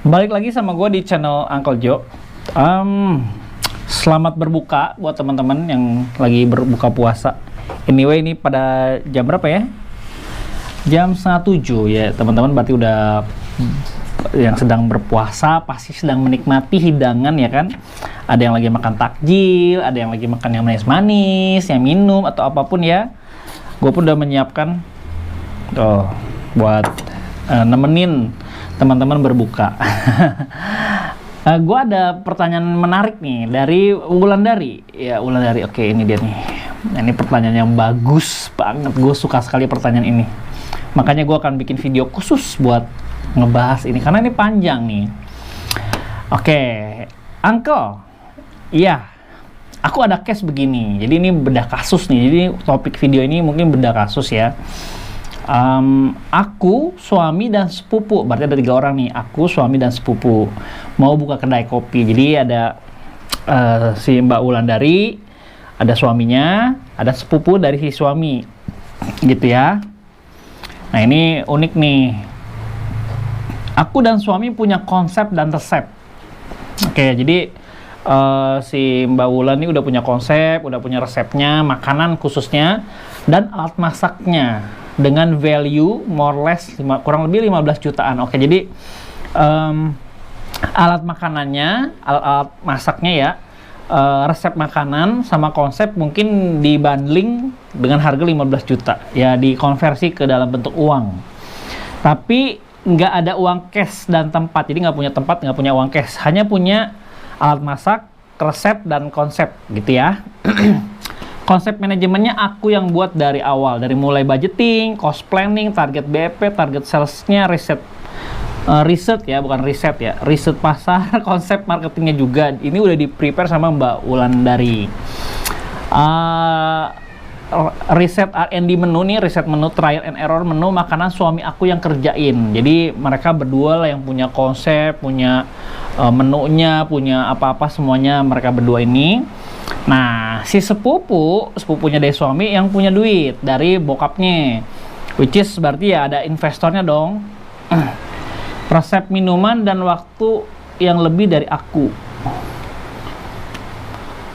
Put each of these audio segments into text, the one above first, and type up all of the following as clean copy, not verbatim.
Balik lagi sama gue di channel Uncle Jo. Selamat berbuka buat teman-teman yang lagi berbuka puasa. Anyway, ini pada jam berapa ya? Jam 6:30 ya teman-teman. Berarti udah yang sedang berpuasa pasti sedang menikmati hidangan ya kan. Ada yang lagi makan takjil, ada yang lagi makan yang manis-manis, yang minum atau apapun ya. Gue pun udah menyiapkan buat nemenin teman-teman berbuka. Gue ada pertanyaan menarik nih dari Wulandari. Ya, Wulandari. Oke, ini dia nih. Nah, ini pertanyaan yang bagus banget. Gue suka sekali pertanyaan ini. Makanya gue akan bikin video khusus buat ngebahas ini karena ini panjang nih. Oke, Uncle. Iya, aku ada case begini. Jadi ini bedah kasus nih. Jadi topik video ini mungkin bedah kasus ya. Aku, suami, dan sepupu. Berarti ada 3 orang nih. Aku, suami, dan sepupu mau buka kedai kopi. Jadi ada si Mbak Wulandari, ada suaminya, ada sepupu dari si suami, gitu ya. Nah, ini unik nih. Aku dan suami punya konsep dan resep. Oke, jadi si Mbak Wulan ini udah punya konsep, udah punya resepnya, makanan khususnya, dan alat masaknya dengan value more less kurang lebih 15 jutaan. Oke, jadi alat makanannya, alat masaknya ya, resep makanan sama konsep mungkin dibundling dengan harga 15 juta ya, dikonversi ke dalam bentuk uang. Tapi nggak ada uang cash dan tempat, jadi nggak punya tempat, nggak punya uang cash, hanya punya alat masak, resep, dan konsep gitu ya. Konsep manajemennya aku yang buat dari awal, dari mulai budgeting, cost planning, target BP, target salesnya, riset ya, bukan riset ya, riset pasar, konsep marketingnya juga. Ini udah di prepare sama Mbak Wulandari. Riset R&D menu nih, riset menu, trial and error menu makanan suami aku yang kerjain. Jadi mereka berdua lah yang punya konsep, punya menunya, punya apa-apa semuanya mereka berdua ini. Nah, si sepupunya dari suami yang punya duit dari bokapnya, which is berarti ya ada investornya dong. Resep minuman dan waktu yang lebih dari aku.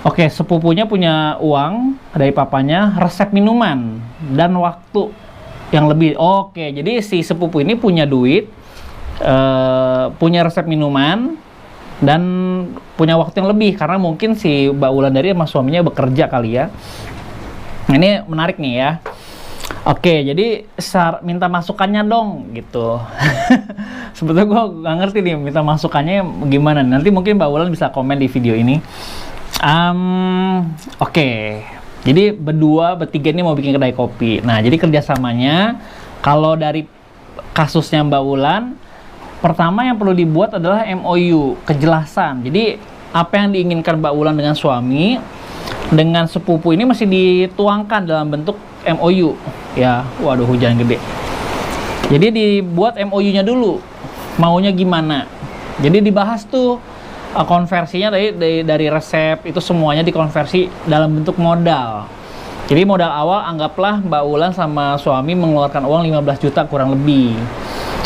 Oke, sepupunya punya uang dari papanya, resep minuman dan waktu yang lebih. Oke, jadi si sepupu ini punya duit, punya resep minuman, dan punya waktu yang lebih karena mungkin si Mbak Wulandari sama suaminya bekerja kali ya. Nah, ini menarik nih ya. Oke, jadi minta masukannya dong gitu. Sebetulnya gue nggak ngerti nih minta masukannya gimana. Nanti mungkin Mbak Wulan bisa komen di video ini. Oke, jadi bertiga ini mau bikin kedai kopi. Nah, jadi kerjasamanya kalau dari kasusnya Mbak Wulan, pertama yang perlu dibuat adalah MOU, kejelasan. Jadi apa yang diinginkan Mbak Wulan dengan suami, dengan sepupu ini masih dituangkan dalam bentuk MOU. Ya, waduh hujan gede. Jadi dibuat MOU-nya dulu, maunya gimana. Jadi dibahas tuh konversinya dari resep itu semuanya dikonversi dalam bentuk modal. Jadi modal awal anggaplah Mbak Wulan sama suami mengeluarkan uang 15 juta kurang lebih.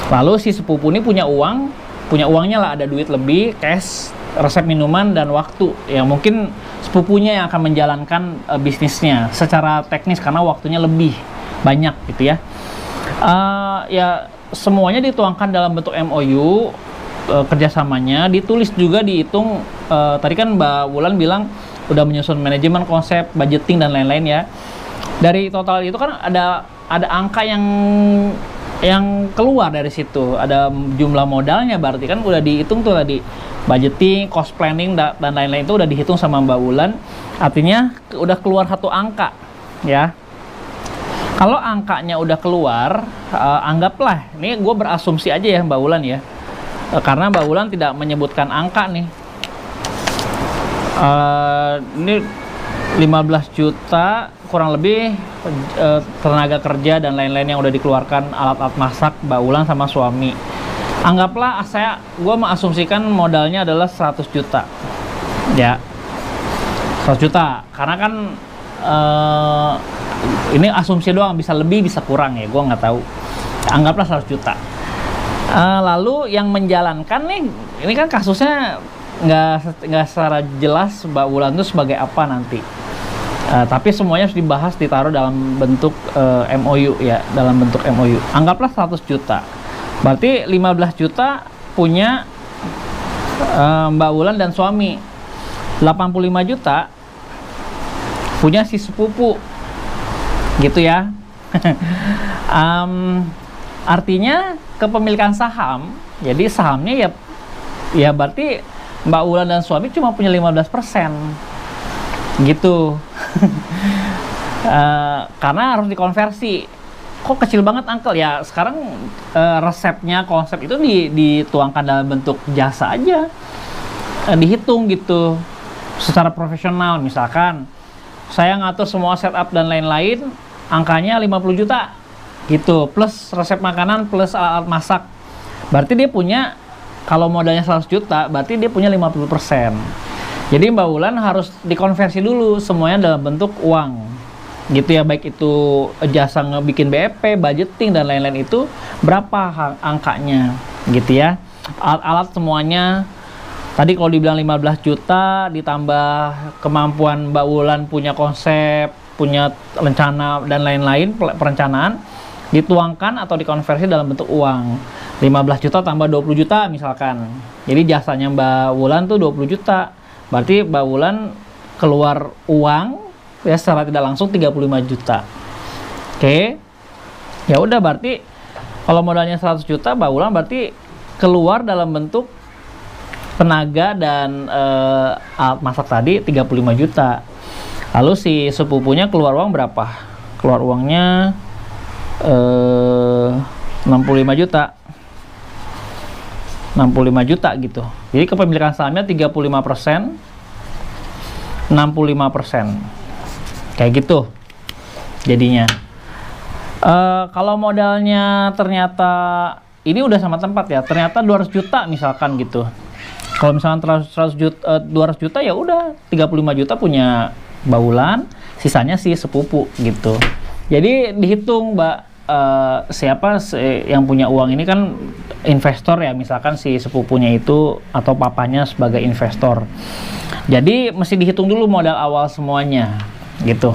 Lalu si sepupu ini punya uangnya lah, ada duit lebih, cash, resep minuman, dan waktu. Ya mungkin sepupunya yang akan menjalankan bisnisnya secara teknis karena waktunya lebih banyak gitu ya. Ya semuanya dituangkan dalam bentuk MOU, kerjasamanya, ditulis juga, dihitung. Tadi kan Mbak Wulan bilang udah menyusun manajemen, konsep, budgeting, dan lain-lain ya. Dari total itu kan ada angka yang keluar dari situ, ada jumlah modalnya, berarti kan udah dihitung tuh tadi, budgeting, cost planning, dan lain-lain itu udah dihitung sama Mbak Wulan. Artinya udah keluar satu angka ya. Kalau angkanya udah keluar, anggaplah, ini gue berasumsi aja ya Mbak Wulan ya, karena Mbak Wulan tidak menyebutkan angka nih. Ini 15 juta kurang lebih, tenaga kerja dan lain-lain yang udah dikeluarkan, alat-alat masak Mbak Wulan sama suami. Anggaplah gue mengasumsikan modalnya adalah 100 juta ya, 100 juta karena kan ini asumsi doang, bisa lebih bisa kurang ya, gue nggak tahu. Anggaplah 100 juta. Lalu yang menjalankan nih, ini kan kasusnya nggak secara jelas Mbak Wulan itu sebagai apa nanti. Tapi semuanya harus dibahas, ditaruh dalam bentuk MOU ya, dalam bentuk MOU. Anggaplah 100 juta. Berarti 15 juta punya Mbak Wulan dan suami. 85 juta punya si sepupu. Gitu ya. Artinya kepemilikan saham. Jadi sahamnya ya berarti Mbak Wulan dan suami cuma punya 15%. Gitu. Karena harus dikonversi. Kok kecil banget Uncle? Ya sekarang resepnya, konsep itu dituangkan dalam bentuk jasa aja, dihitung gitu secara profesional. Misalkan saya ngatur semua setup dan lain-lain, angkanya 50 juta gitu, plus resep makanan, plus alat masak. Berarti dia punya, kalau modalnya 100 juta, berarti dia punya 50%. Jadi Mbak Wulan harus dikonversi dulu semuanya dalam bentuk uang. Gitu ya, baik itu jasa ngebikin BEP, budgeting dan lain-lain, itu berapa angkanya gitu ya. Alat-alat semuanya tadi kalau dibilang 15 juta ditambah kemampuan Mbak Wulan punya konsep, punya rencana dan lain-lain, perencanaan, dituangkan atau dikonversi dalam bentuk uang. 15 juta tambah 20 juta misalkan. Jadi jasanya Mbak Wulan tuh 20 juta. Berarti Mbak Wulan keluar uang ya secara tidak langsung 35 juta. Oke. Ya udah, berarti kalau modalnya 100 juta, Mbak Wulan berarti keluar dalam bentuk tenaga dan alat masak tadi 35 juta. Lalu si sepupunya keluar uang berapa? Keluar uangnya 65 juta. 65 juta gitu. Jadi kepemilikan sahamnya 35%, 65%. Kayak gitu jadinya. Kalau modalnya ternyata ini udah sama tempat ya, ternyata 200 juta misalkan gitu. Kalau misalkan 200 juta ya udah 35 juta punya Mbak Wulan, sisanya si sepupu gitu. Jadi dihitung Mbak, siapa yang punya uang ini kan investor ya, misalkan si sepupunya itu atau papanya sebagai investor. Jadi mesti dihitung dulu modal awal semuanya gitu.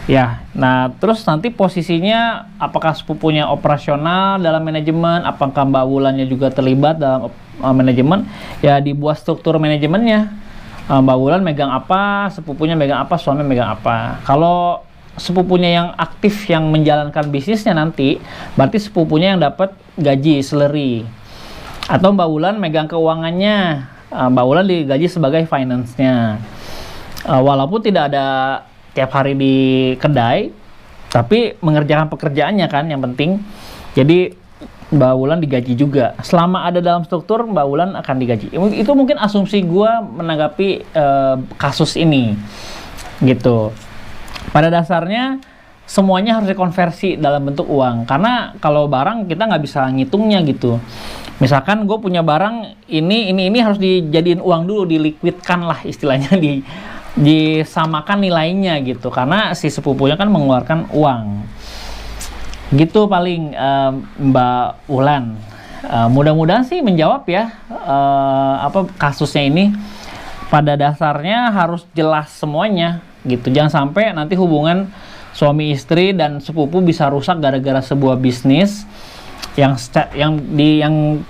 Ya, nah terus nanti posisinya apakah sepupunya operasional dalam manajemen, apakah Mbak Wulannya juga terlibat dalam manajemen, ya dibuat struktur manajemennya. Mbak Wulan megang apa, sepupunya megang apa, suami megang apa. Kalau sepupunya yang aktif yang menjalankan bisnisnya nanti, berarti sepupunya yang dapat gaji, salary. Atau Mbak Wulan megang keuangannya, Mbak Wulan digaji sebagai finance-nya. Walaupun tidak ada tiap hari di kedai, tapi mengerjakan pekerjaannya kan yang penting. Jadi Mbak Wulan digaji juga. Selama ada dalam struktur, Mbak Wulan akan digaji. Itu mungkin asumsi gue menanggapi kasus ini gitu. Pada dasarnya semuanya harus dikonversi dalam bentuk uang, karena kalau barang kita nggak bisa ngitungnya gitu. Misalkan gue punya barang ini harus dijadiin uang dulu, diliquidkan lah istilahnya, disamakan nilainya gitu, karena si sepupunya kan mengeluarkan uang gitu. Paling Mbak Wulan mudah-mudahan sih menjawab ya apa kasusnya ini. Pada dasarnya harus jelas semuanya gitu, jangan sampai nanti hubungan suami istri dan sepupu bisa rusak gara-gara sebuah bisnis yang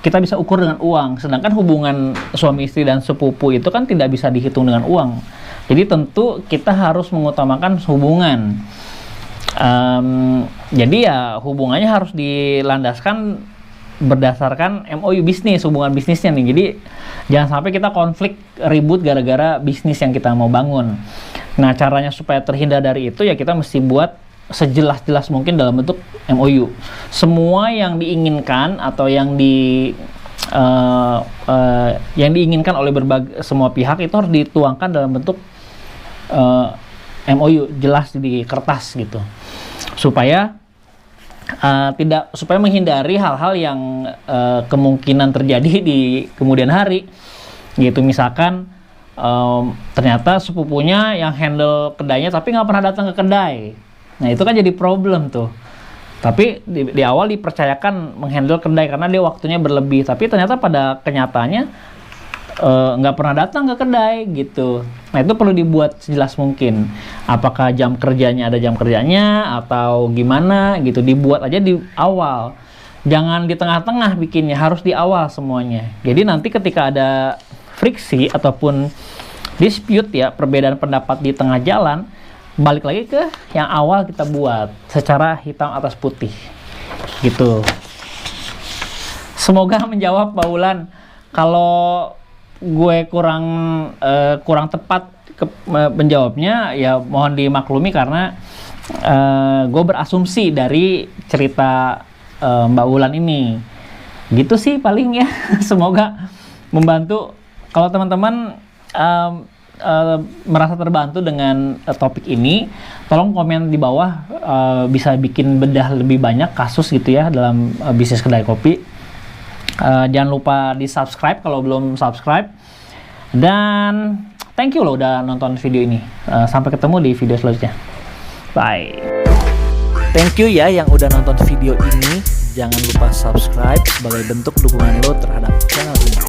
kita bisa ukur dengan uang, sedangkan hubungan suami istri dan sepupu itu kan tidak bisa dihitung dengan uang. Jadi tentu kita harus mengutamakan hubungan. Jadi ya hubungannya harus dilandaskan berdasarkan MOU bisnis, hubungan bisnisnya nih. Jadi jangan sampai kita konflik ribut gara-gara bisnis yang kita mau bangun. Nah, caranya supaya terhindar dari itu ya kita mesti buat sejelas-jelas mungkin dalam bentuk MOU. Semua yang diinginkan atau yang diinginkan oleh semua pihak itu harus dituangkan dalam bentuk MOU, jelas di kertas gitu. Supaya supaya menghindari hal-hal yang kemungkinan terjadi di kemudian hari gitu. Misalkan ternyata sepupunya yang handle kedainya tapi nggak pernah datang ke kedai, nah itu kan jadi problem tuh. Tapi di awal dipercayakan menghandle kedai karena dia waktunya berlebih. Tapi ternyata pada kenyataannya nggak pernah datang ke kedai gitu. Nah itu perlu dibuat sejelas mungkin. Apakah jam kerjanya ada jam kerjanya atau gimana gitu. Dibuat aja di awal. Jangan di tengah-tengah bikinnya, harus di awal semuanya. Jadi nanti ketika ada friksi ataupun dispute ya, perbedaan pendapat di tengah jalan, balik lagi ke yang awal kita buat secara hitam atas putih gitu. Semoga menjawab Mbak Wulan. Kalau gue kurang tepat menjawabnya ya mohon dimaklumi karena gue berasumsi dari cerita Mbak Wulan ini. Gitu sih paling ya. Semoga membantu. Kalau teman-teman merasa terbantu dengan topik ini, tolong komen di bawah, bisa bikin bedah lebih banyak kasus gitu ya dalam bisnis kedai kopi. Jangan lupa di subscribe kalau belum subscribe, dan thank you loh udah nonton video ini. Sampai ketemu di video selanjutnya, bye. Thank you ya yang udah nonton video ini. Jangan lupa subscribe sebagai bentuk dukungan lo terhadap channel ini.